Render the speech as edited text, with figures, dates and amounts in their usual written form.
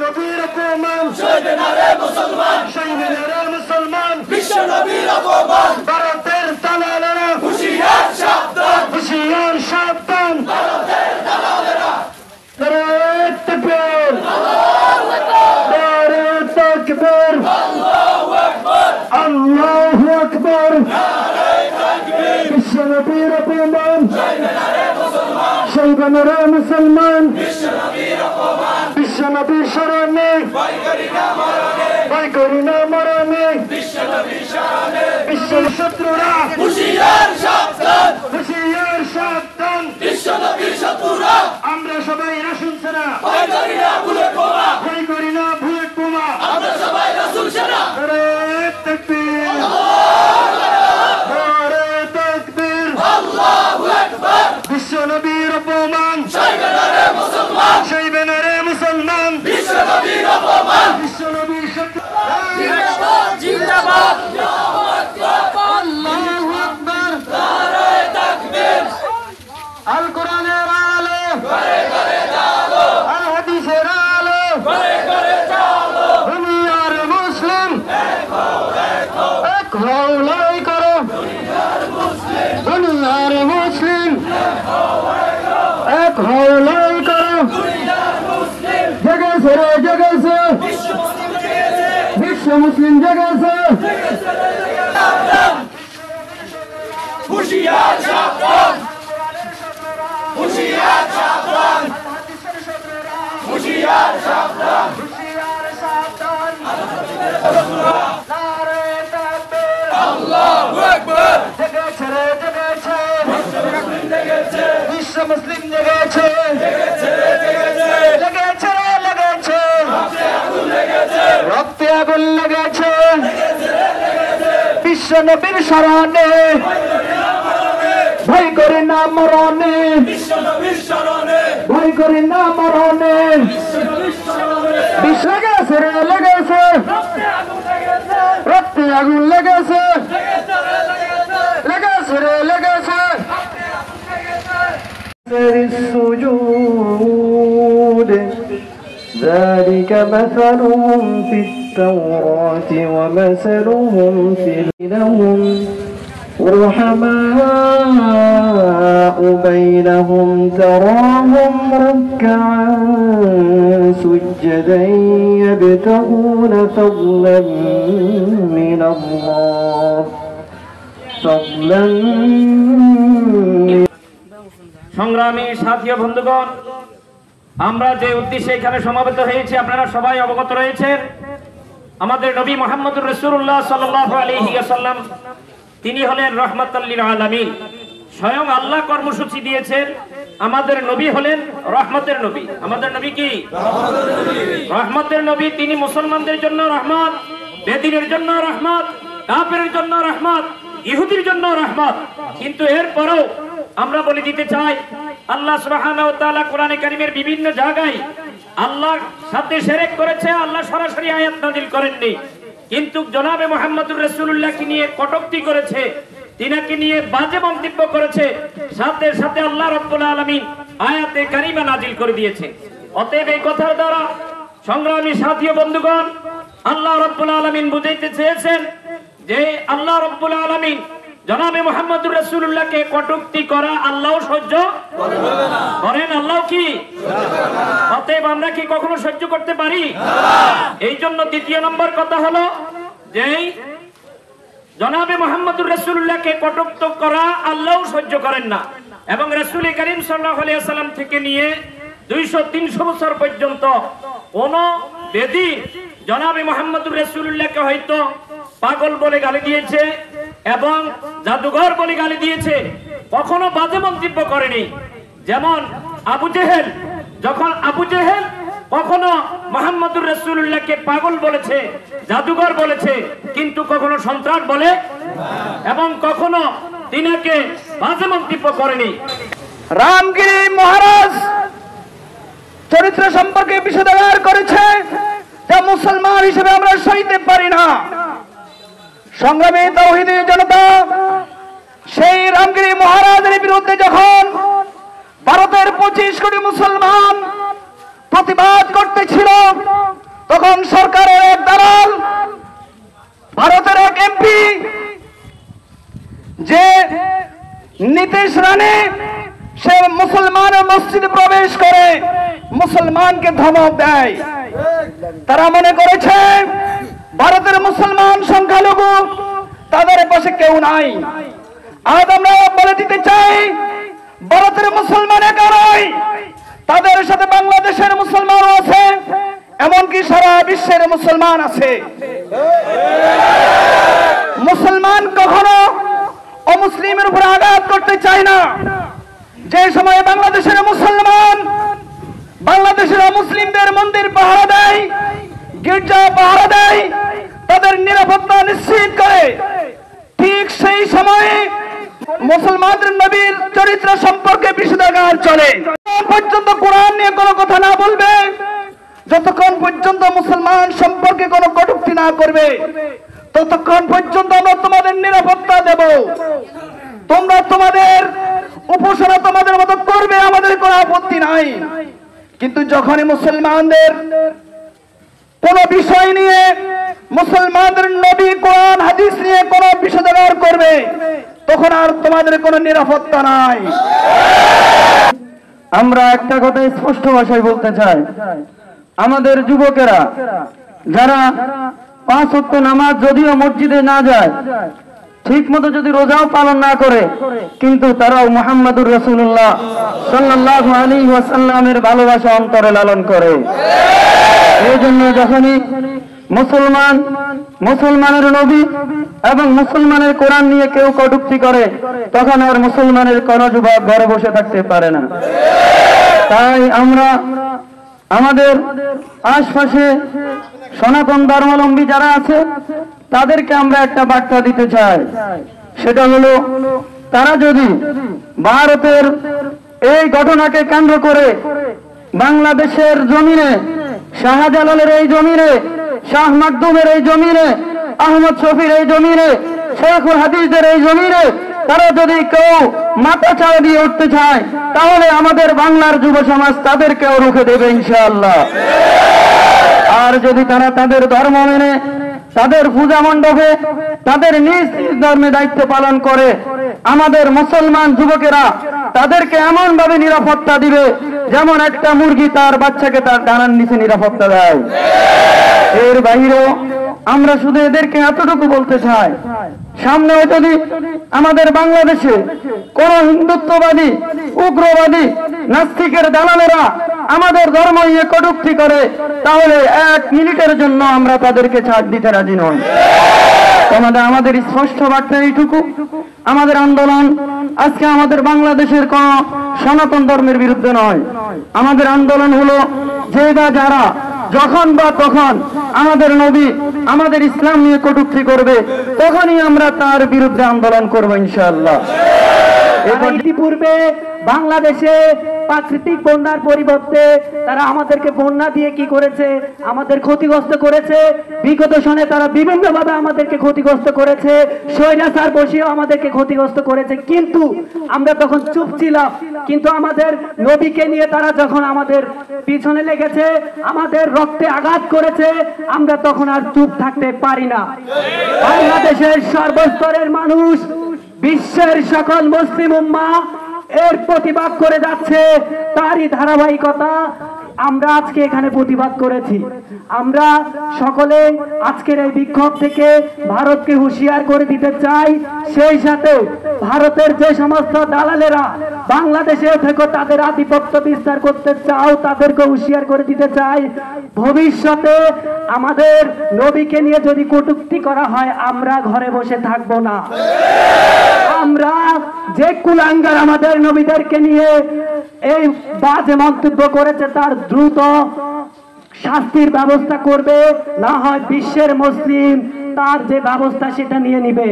নবীর অপমান সইবে না রে মুসলমান, সইবে না রে মুসলমান, বিশ্ব নবীর অপমান। ভারতের দালালেরা হুঁশিয়ার সাবধান, হুঁশিয়ার সাবধান, ভারতের দালালেরা। নারায়ে তাকবীর, আল্লাহু আকবার, নারায়ে তাকবীর, আল্লাহু আকবার, আল্লাহু আকবার। নারায়ে তাকবীর। বিশ্ব নবীর অপমান সইবে না রে মুসলমান, সইবে না রে মুসলমান, বিশ্ব নবীর অপমান। বিশ্ব নবীর শরণে ভয় করি না মরণে, ভয় করি না মরণে, বিশ্ব নবীর শরণে। বিশ্বের শত্রুরা হুঁশিয়ার সাবধান, হুঁশিয়ার সাবধান, বিশ্ব নবীর শত্রুরা। আমরা সবাই রাসূল সেনা, ভয় করি না বুলেট বোমা, ভয় করি না বুলেট বোমা। আমরা সবাই রাসূল সেনা। নারায়ে তাকবীর, নারায়ে তাকবীর, আল্লাহু আকবার। বিশ্ব নবীর অপমান সইবে না রে মুসলমান, সইবে না রে মুসলমান, বিশ্ব নবীর অপমান। বিশ্ব নবীর শত্রু। জিন্দাবাদ, জিন্দাবাদ, আল্লাহু আকবার। নারায়ে তাকবীর। আল কোরআনের আলো, ঘরে ঘরে জালো, আল হাদিসের আলো, ঘরে ঘরে জালো। দুনিয়ার মুসলিম এক হও, লড়াই করো। দুনিয়ার মুসলিম এক হও, লড়াই করো। জেগেছে রে জেগেছে, বিশ্ব মুসলিম জেগেছে। হুঁশিয়ার সাবধান, হুঁশিয়ার সাবধান, হুঁশিয়ার সাবধান। নারায়ে তাকবীর, আল্লাহু আকবার। জেগেছে রে জেগেছে, লেগেছে, বিশ্ব মুসলিম জেগেছে। লেগেছে রে লেগেছে, লেগেছে রে লেগেছে, রক্তে আগুন লেগেছে, রক্তে আগুন লেগেছে। লেগেছে রে লেগেছে। বিশ্ব নবীর শরণে ভয় করে না মরণে, বিশ্ব নবীর শরণে, ভয় করে না মরণে। বিশ্ব নবীর শরণে। বিশ্ব লেগেছে রে লেগেছে, রক্তে আগুন লেগেছে, রক্তে আগুন লেগেছে। লেগেছে রে লেগেছে, লেগেছে রে লেগেছে। রক্তে আগুন লেগেছে। السجود ذلك مثلهم في التوراة ومثلهم في لهم رحماء بينهم تراهم ركعا سجدا يبتغون فضلا من الله فضلا সংগ্রামী সাথী ও বন্ধুগণ, আমরা যে উদ্দেশ্যে এখানে সমবেত হয়েছি আপনারা সবাই অবগত রয়েছেন। আমাদের নবী মুহাম্মদুর রাসূলুল্লাহ সাল্লাল্লাহু আলাইহি ওয়াসাল্লাম তিনি হলেন রাহমাতাল লিল আলামিন। স্বয়ং আল্লাহ কর্মসূচি দিয়েছেন, আমাদের নবী হলেন রহমতের নবী। আমাদের নবী কি রহমতের নবী। তিনি মুসলমানদের জন্য রহমত, বেদিনের জন্য রহমত, কাফেরের জন্য রহমত, ইহুদির জন্য রহমত। কিন্তু এরপরেও আমরা বলে দিতে চাই, আল্লাহ সুবহানাহু ওয়া তাআলা কোরআনে কারীমের বিভিন্ন জায়গায় আল্লাহর সাথে শিরক করেছে। আল্লাহ সরাসরি আয়াত নাযিল করেননি, কিন্তু জনাবে মুহাম্মদুর রাসূলুল্লাহকে নিয়ে কটূক্তি করেছে, তিনাকে নিয়ে বাজে মন্তব্য করেছে। সাথে সাথে আল্লাহ রাব্বুল আলামিন আয়াতে কারীমা নাযিল করে দিয়েছে। অতএব এই কথার দ্বারা সংগ্রামী সাথী ও বন্ধুগণ, আল্লাহ রাব্বুল আলামিন বুঝাইতে চেয়েছেন যে আল্লাহ রাব্বুল আলামিন জনাবে মুহাম্মদুর রাসূলুল্লাহকে কটূক্তি করা আল্লাহ সহ্য করেন। আল্লাহ কি অতএব আমরা কি কখনো সহ্য করতে পারি? এই জন্য দ্বিতীয় নম্বর কথা হলো যে জনাবে মুহাম্মদুর রাসূলুল্লাহকে কটূক্তি করা আল্লাহ সহ্য করেন না। এবং রাসূল করিম সাল্লাল্লাহু আলাইহি ওয়াসাল্লাম থেকে নিয়ে 200-300 বছর পর্যন্ত কোন বেদী জনাবে মুহাম্মদুর রাসূলুল্লাহকে হয়তো পাগল বলে গালি দিয়েছে এবং জাদুঘর বলে গালি দিয়েছে, কখনো বাজে মন্তব্য করেনি। যেমন আবু জেহেল, যখন আবু জেহেল কখনো মুহাম্মদুর রাসূলুল্লাহকে পাগল বলেছে, জাদুঘর বলেছে, কিন্তু কখনো সন্ত্রাস বলে এবং কখনো তিনাকে বাজে মন্তব্য করেনি। রামগিরি মহারাজ চরিত্র সম্পর্কে বিশদাগার করেছে, যা মুসলমান হিসেবে আমরা সইতে পারি না। সংগ্রামী তাওহীদি জনতা সেই রামগিরি মহারাজের বিরুদ্ধে যখন ভারতের 25 কোটি মুসলমান প্রতিবাদ করতেছিল, তখন সরকারের এক দালাল, ভারতের এক এমপি, যে নীতিশ রানে, সে মুসলমানের মসজিদে প্রবেশ করে মুসলমানকে ধমক দেয়। তারা মনে করেছে ভারতের মুসলমান সংখ্যালঘু, তাদের পাশে কেউ নাই। আজ আমরা বলে দিতে চাই, ভারতের মুসলমান একা নয়, তাদের সাথে বাংলাদেশের মুসলমান আছে, এমনকি সারা বিশ্বের মুসলমান আছে। মুসলমান কখনো অমুসলিমের উপর আঘাত করতে চায় না। যে সময় বাংলাদেশের মুসলমান বাংলাদেশের অমুসলিমদের মন্দির পাহারা দেয়, গির্জা পাহারা দেয়, তাদের নিরাপত্তা নিশ্চিত করে, ঠিক সেই সময়ে মুসলমানদের নবীর চরিত্র সম্পর্কে বিষোদ্গার চলে। যতক্ষণ পর্যন্ত কোরআন নিয়ে কোনো কথা না বলবে, যতক্ষণ পর্যন্ত মুসলমান সম্পর্কে কোনো কটূক্তি না করবে, ততক্ষণ পর্যন্ত আমরা তোমাদের নিরাপত্তা দেব। তোমরা তোমাদের উপাসনা তোমাদের মতো করবে, আমাদের কোনো আপত্তি নাই। কিন্তু যখনই মুসলমানদের কোন বিষয় নিয়ে, মুসলমানদের নবী কোরআন হাদিস নিয়ে কোন বিষোদ্গার করবে, তখন আর তোমাদের কোনো নিরাপত্তা নাই। আমরা একটা কথা স্পষ্ট ভাষায় বলতে চাই, আমাদের যুবকেরা যারা 5 ওয়াক্ত নামাজ যদিও মসজিদে না যায়, ঠিক মতো যদি রোজাও পালন না করে, কিন্তু তারাও মুহাম্মদুর রাসূলুল্লাহ সাল্লাল্লাহু আলাইহি ওয়াসাল্লামের ভালোবাসা অন্তরে লালন করে। এই জন্য যখনই মুসলমানের নবী এবং মুসলমানের কোরআন নিয়ে কেউ কটূক্তি করে, তখন আর মুসলমানের কোন যুবক ঘরে বসে থাকতে পারে না। তাই আমরা আমাদের আশপাশে সনাতন ধর্মাবলম্বী যারা আছে, তাদেরকে আমরা একটা বার্তা দিতে চাই। সেটা হলো, তারা যদি ভারতের এই ঘটনাকে কেন্দ্র করে বাংলাদেশের জমিনে, শাহজালালের এই জমিনে, শাহ মাকদুমের এই জমিনে, আহমদ শফির এই জমিনে, শেখুল হাদিসদের এই জমিনে তারা যদি কেউ মাথা চাড়া দিয়ে উঠতে চায়, তাহলে আমাদের বাংলার যুব সমাজ তাদেরকেও রুখে দেবে ইনশাআল্লাহ। আর যদি তারা তাদের ধর্ম মেনে, তাদের পূজা মণ্ডপে তাদের নিজ নিজ ধর্মে দায়িত্ব পালন করে, আমাদের মুসলমান যুবকেরা তাদেরকে এমন ভাবে নিরাপত্তা দিবে, যেমন একটা মুরগি তার বাচ্চাকে তার ডানার নিচে নিরাপত্তা দেয়। এর বাইরেও আমরা শুধু এদেরকে এতটুকু বলতে চাই, সামনেও যদি আমাদের বাংলাদেশে কোন হিন্দুত্ববাদী, উগ্রবাদী, নাস্তিকের দালালেরা আমাদের ধর্ম নিয়ে কটূক্তি করে, তাহলে 1 মিনিটের জন্য আমরা তাদেরকে ছাড় দিতে রাজি নই। আমাদের স্পষ্ট বার্তা এইটুকু, আমাদের আন্দোলন আজকে আমাদের বাংলাদেশের কোন সনাতন ধর্মের বিরুদ্ধে নয়। আমাদের আন্দোলন হলো, যে বা যারা যখন বা তখন আমাদের নবী, আমাদের ইসলাম নিয়ে কটূক্তি করবে, তখনই আমরা তার বিরুদ্ধে আন্দোলন করব ইনশাআল্লাহ। ইতিপূর্বে বাংলাদেশে প্রাকৃতিক বন্যার পরিবর্তে তারা আমাদেরকে বন্যা দিয়ে কি করেছে, আমাদের ক্ষতিগ্রস্ত করেছে। বিগত সনে তারা বিভিন্নভাবে আমাদেরকে ক্ষতিগ্রস্ত করেছে, স্বৈরাচার বসিয়েও আমাদেরকে ক্ষতিগ্রস্ত করেছে, কিন্তু আমরা তখন চুপ ছিলাম। কিন্তু আমাদের নবীকে নিয়ে তারা যখন আমাদের পিছনে লেগেছে, আমাদের রক্তে আঘাত করেছে, আমরা তখন আর চুপ থাকতে পারি না। বাংলাদেশের সর্বস্তরের মানুষ, বিশ্বের সকল মুসলিম উম্মাহ এর প্রতিবাদ করে যাচ্ছে, তারই ধারাবাহিকতা আমরা আজকে এখানে প্রতিবাদ করেছি। আমরা সকলে আজকের এই বিক্ষোভ থেকে ভারতকে হুঁশিয়ার করে দিতে চাই, সেই সাথে ভারতের যে সমস্ত দালালেরা বাংলাদেশে থেকে তাদের আধিপত্য বিস্তার করতে চাও, তাদেরকে হুঁশিয়ার করে দিতে চাই, ভবিষ্যতে আমাদের নবীকে নিয়ে যদি কটূক্তি করা হয়, আমরা ঘরে বসে থাকবো না। আমরা যে কুলাঙ্গার আমাদের নবীদেরকে নিয়ে এই বাজে মন্তব্য করেছে, তার দ্রুত শাস্তির ব্যবস্থা করবে, না হয় বিশ্বের মুসলিম তার যে ব্যবস্থা সেটা নিয়ে নিবে।